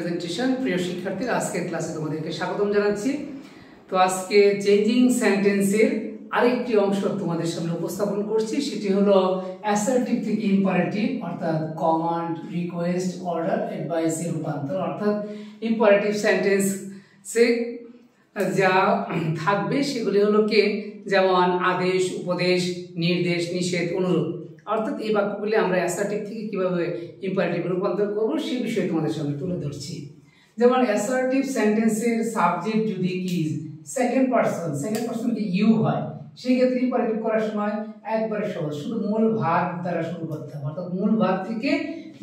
Presentation প্রিয় শিক্ষার্থীরা আজকের ক্লাসে তোমাদেরকে স্বাগতম জানাচ্ছি। তো আজকে চেঞ্জিং সেন্টেন্সের আরেকটি অংশ তোমাদের সামনে উপস্থাপন করছি, সেটি হলো অ্যাসার্টিভ থেকে ইম্পারেটিভ অর্থাৎ কমান্ড, রিকোয়েস্ট, অর্ডার, অ্যাডভাইস এর রূপান্তর। অর্থাৎ ইম্পারেটিভ সেন্টেন্সে যা থাকবে সেগুলি হলো কি, যেমন আদেশ, উপদেশ, নির্দেশ, নিষেধ, অনুরোধ। অর্থাৎ এই বাক্যগুলি আমরা অ্যাসার্টিভ থেকে কিভাবে ইম্পারেটিভ রূপান্তর করবো সেই বিষয়ে তোমাদের সামনে তুলে ধরছি। যেমন অ্যাসার্টিভ সেন্টেন্সের সাবজেক্ট যদি কি সেকেন্ড পারসন কি ইউ হয়, সেই ক্ষেত্রে ইম্পারেটিভ করার সময় একবারে সহজ, শুধু মূল ভার্ব দ্বারা শুরু করতে হবে। অর্থাৎ মূল ভার্ব থেকে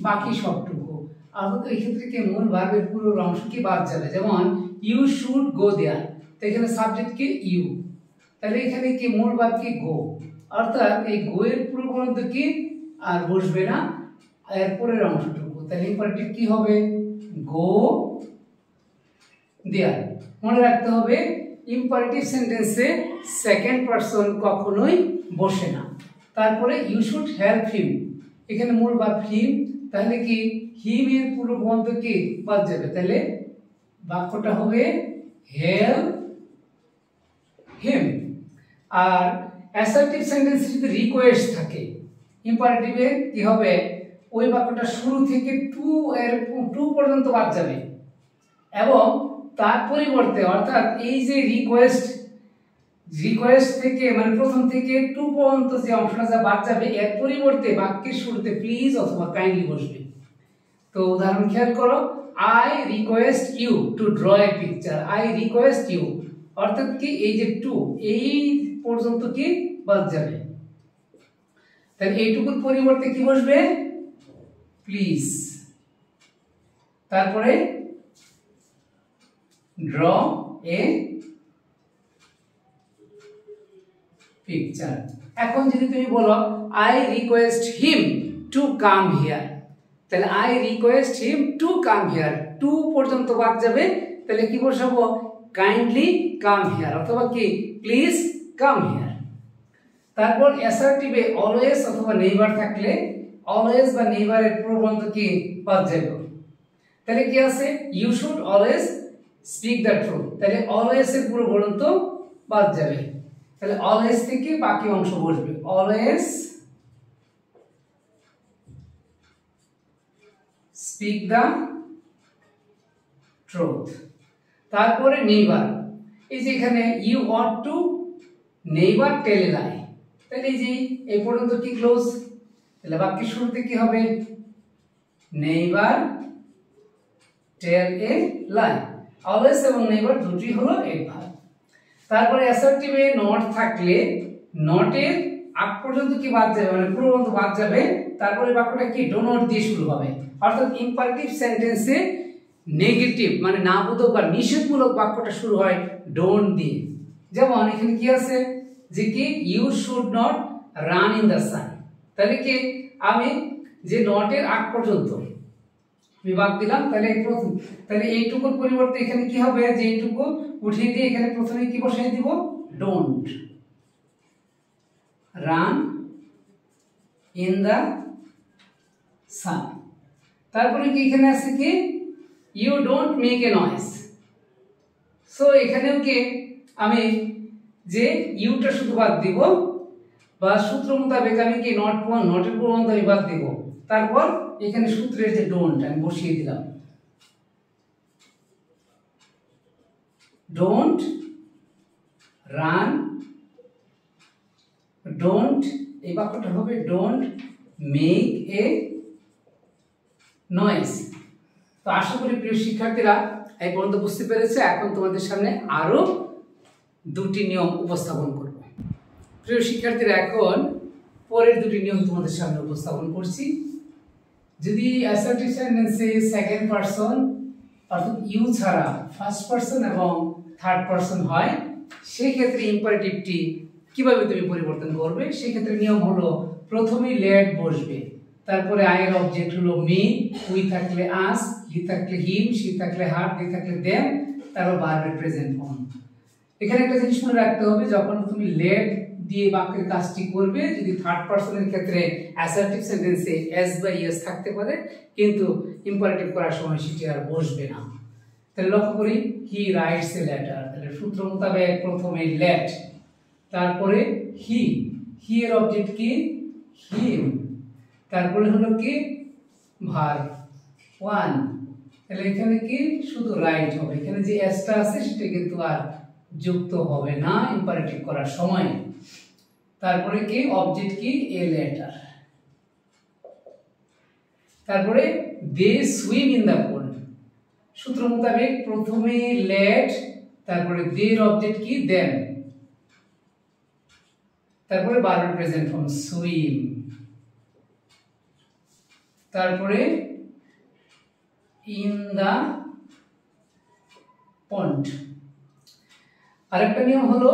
বাকি সবটুকু। অর্থাৎ এই ক্ষেত্রে কি মূল ভার্বের পুরো অংশ কি বাদ যাবে। যেমন ইউ শুড গো দেয়ার, তো এখানে সাবজেক্ট কি ইউ, তাহলে এখানে কি মূল ভার্ব কি গো। অর্থাৎ এই গো এর পুরো পর্যন্ত কি আর বসবে না, এরপরের অংশটুকু। তাহলে ইম্পারেটিভ কি হবে, গো দেয়ার। মনে রাখতে হবে ইম্পারেটিভ সেন্টেন্সে সেকেন্ড পারসন কখনোই বসে না। তারপরে ইউ শুড হেল্প হিম, এখানে মূল ভার্ব হিম, তাহলে কি হিম এর পুরো বন্ধ কি বাদ যাবে, তাহলে বাক্যটা হবে হেল্প হিম। আর অ্যাসার্টিভ সেন্টেন্সে যদি রিকোয়েস্ট থাকে, ইম্পারেটিভে কি হবে, ওই বাক্যটা শুরু থেকে টু পর্যন্ত বাদ যাবে এবং তার পরিবর্তে অর্থাৎ এই যে রিকোয়েস্ট থেকে মানে প্রথম থেকে টু পর্যন্ত যে অংশটা যা বাদ যাবে, এর পরিবর্তে বাক্যের শুরুতে প্লিজ অথবা কাইন্ডলি বসবে। তো উদাহরণ খেয়াল করো, I request you to draw a picture, I request you, অর্থাৎ কি এই যে টু এই পর্যন্ত কি বাদ যাবে, তাহলে এইটুকুর পরিবর্তে কি বসবে, প্লিজ। তারপরে ড্র এ পিকচার। এখন যদি তুমি বলো I request him to come here, তাহলে I request him to come here, to পর্যন্ত বাদ যাবে, তাহলে কি বসাবো, কাইন্ডলি কাম হিয়ার অথবা কি প্লিজ কাম হিয়ার। তারপর অ্যাসার্টিভে অলওয়েজ অথবা নেইবার থাকলে অলওয়েজ বা নেইবারের পূর্ববর্তী কি বাদ যাবে, তাহলে কি আছে you should always speak the truth, তাহলে অলওয়েজ এর পুরো পর্যন্ত বাদ যাবে, তাহলে অলওয়েজ থেকে বাকি অংশ বসবে, অলওয়েজ স্পিক দ্য ট্রুথ। তারপরে নেইবার, এই যে এখানে ইউ ওয়ান্ট টু নেইবার টেল এ লাই, তাহলে এই যে এই পর্যন্ত কি ক্লোজ, তাহলে বাক্যের শুরুতে কি হবে, নেইবার টেল এ লাই। অলওয়েজ এবং নেইবার দুটি হলো এক ভাগ। তারপরে অ্যাসার্টিভে নট থাকলে নটের আগ পর্যন্ত কি বাদ যাবে, মানে পুরো পর্যন্ত বাদ যাবে, তারপরে বাক্যটা কি ডো নট দিয়ে শুরু হবে। অর্থাৎ ইম্পারেটিভ সেন্টেন্সে নেগেটিভ মানে নাবোধক বা নিষেধমূলক বাক্যটা শুরু হয় ডোন্ট দিয়ে। যেমন এখানে কি আছে যে কি you should not run in the sun, তাহলে কি আমি যে নটের আগ পর্যন্ত আমি বাদ দিলাম, তাহলে প্রথম, তাহলে এইটুকুর পরিবর্তে এখানে কি হবে, যে এইটুকু উঠিয়ে দিয়ে এখানে প্রথমে কি বসাই দিব, don't run in the sun. তারপরে কি এখানে আছে কি you don't make a noise, so এখানেও কি আমি যে ইউটা শুধু বাদ দিব বা সূত্র মোতাবেক আমি কি নটের পূর্ববর্তী আমি বাদ দিব, তারপর এখানে সূত্রের যে ডোন্ট আমি বসিয়ে দিলাম, ডোন্ট রান, ডোন্ট এই বাক্যটা হবে ডোন্ট মেক এ নয়েজ। তো আশা করি প্রিয় শিক্ষার্থীরা এই পর্যন্ত বুঝতে পেরেছে। এখন তোমাদের সামনে আরো দুটি নিয়ম উপস্থাপন করব। প্রিয় শিক্ষার্থীরা এখন পরের দুটি নিয়ম তোমাদের সামনে উপস্থাপন করছি। যদি অ্যাসার্টিভ সেন্টেন্সে সেকেন্ড পারসন অর্থাৎ ইউ ছাড়া ফার্স্ট পারসন এবং থার্ড পারসন হয়, সেই ক্ষেত্রে ইম্পারেটিভটি কিভাবে তুমি পরিবর্তন করবে, সেই ক্ষেত্রে নিয়ম হলো প্রথমেই লেট বসবে, তারপরে আই এর অবজেক্ট হলো মি, উই থাকলে আস, হি থাকলে হিম, শি থাকলে হার, দে থাকলে দেম, তারপর ভার্বের প্রেজেন্ট ফর্ম। এখানে একটা জিনিস মনে রাখতে হবে, যখন তুমি লেট দিয়ে বাক্যের কাজটি করবে যদি থার্ড পারসনের ক্ষেত্রে অ্যাসার্টিভ সেন্টেন্সে এস বা ইয়েস থাকতে পারে, কিন্তু ইম্পারেটিভ করার সময় সেটি আর বসবে না। তাহলে লক্ষ্য করি, হি রাইটস এ লেটার, তাহলে সূত্র মোতাবেক প্রথমে লেট, তারপরে হি, হি এর অবজেক্ট কি হিম, তারপরে হলো কি ভার্ব ওয়ান, তাহলে এখানে কি শুধু রাইট হবে, এখানে যে এসটা আছে সেটা কিন্তু আর যুক্ত হবে না ইম্পারেটিভ করার সময়। তারপরে কি অবজেক্ট কি এ লেটার, তারপরে দে সুইম ইন দ্য পুল, সূত্র মোতাবেক প্রথমে লেট, তারপরে দের অবজেক্ট কি দেন, তারপরে ভার্ব প্রেজেন্ট ফর্ম সুইম, তারপরে ইন দা পন্ড। আরেকটা নিয়ম হলো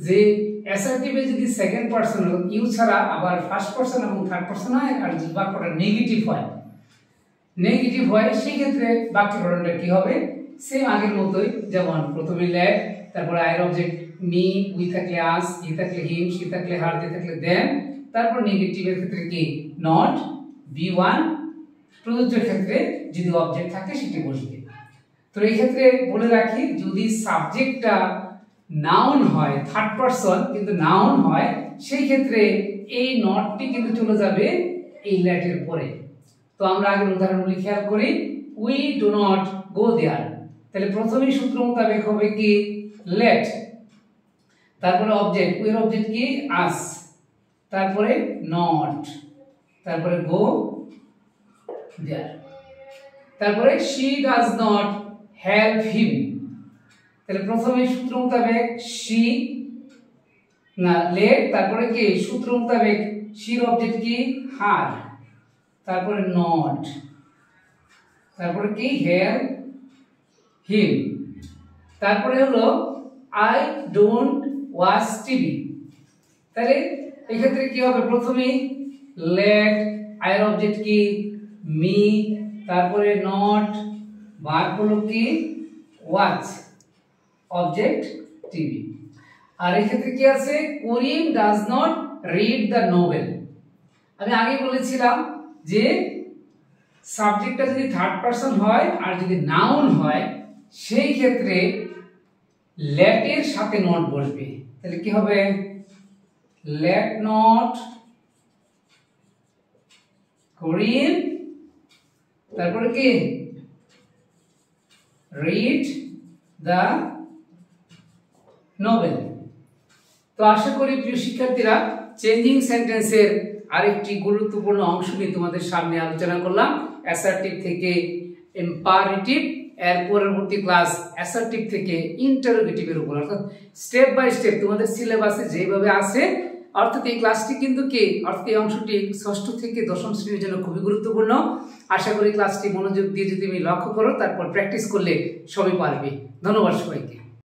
যে অ্যাসার্টিভে যদি সেকেন্ড পারসন ইউ ছাড়া আবার ফার্স্ট পারসন এবং থার্ড পারসন হয় আর যদি বাক্যটা নেগেটিভ হয় সেই ক্ষেত্রে বাক্য গঠনটা কি হবে, সেম আগের মতোই, যেমন প্রথমে লেট, তারপরে আয়ের অবজেক্ট মি, উই থাকলে আস, হি থাকলে হিম, শি থাকলে হার, দে থাকলে দেন, তারপর নেগেটিভের ক্ষেত্রে কি নট, বি ওয়ান, প্রযোজ্যের ক্ষেত্রে যদি অবজেক্ট থাকে সেটি বসবে। তো এই ক্ষেত্রে বলে রাখি, যদি সাবজেক্টটা নাউন হয় থার্ড পারসন কিন্তু নাউন হয়, সেই ক্ষেত্রে এই নটটি কিন্তু চলে যাবে এই লেটের পরে। তো আমরা আগের উদাহরণগুলি খেয়াল করি, উই ডু নট গো দেয়ার, তাহলে প্রথমেই সূত্র মোতাবেক হবে কি লেট, তারপরে অবজেক্ট, উই এর অবজেক্ট কি আস, তারপরে নট, তারপরে গো দেয়ার, তারপরে she does not help him, তাহলে প্রথমে সূত্র মোতাবেক শি না লেট, তারপরে কি সূত্র মোতাবেক শির অবজেক্ট কি হার, তারপরে নট, তারপরে কি হেল্প হিম, তারপরে হলো আই ডোন্ট ওয়াচ টিভি, তাহলে এক্ষেত্রে কি হবে, প্রথমেই লেট, আয়ের অবজেক্ট কি মি, তারপরে নট, ভার্ব হলো কি ওয়াচ, অবজেক্ট টিভি। আর এই ক্ষেত্রে কি আছে, Karim does not read the novel. আমি আগে বলেছিলাম যে সাবজেক্টটা যদি থার্ড পারসন হয় আর যদি নাউন হয় সেই ক্ষেত্রে লেটের সাথে নট বসবে, তাহলে কি হবে লেট নট করিম, তারপরে কি রিড দ্য নোভেল। তো আশা করি প্রিয় শিক্ষার্থীরা চেঞ্জিং সেন্টেন্সের আরেকটি গুরুত্বপূর্ণ অংশ নিয়ে তোমাদের সামনে আলোচনা করলাম, অ্যাসার্টিভ থেকে ইম্পারেটিভ, এর পরবর্তী ক্লাস অ্যাসার্টিভ থেকে ইন্টারোগেটিভের উপর, অর্থাৎ স্টেপ বাই স্টেপ তোমাদের সিলেবাসে যেভাবে আছে, অর্থাৎ এই ক্লাসটি কিন্তু কি অর্থাৎ এই অংশটি ষষ্ঠ থেকে দশম শ্রেণীর জন্য খুবই গুরুত্বপূর্ণ। আশা করি ক্লাসটি মনোযোগ দিয়ে যদি তুমি লক্ষ্য করো, তারপর প্র্যাকটিস করলে সবই পারবে। ধন্যবাদ সবাইকে।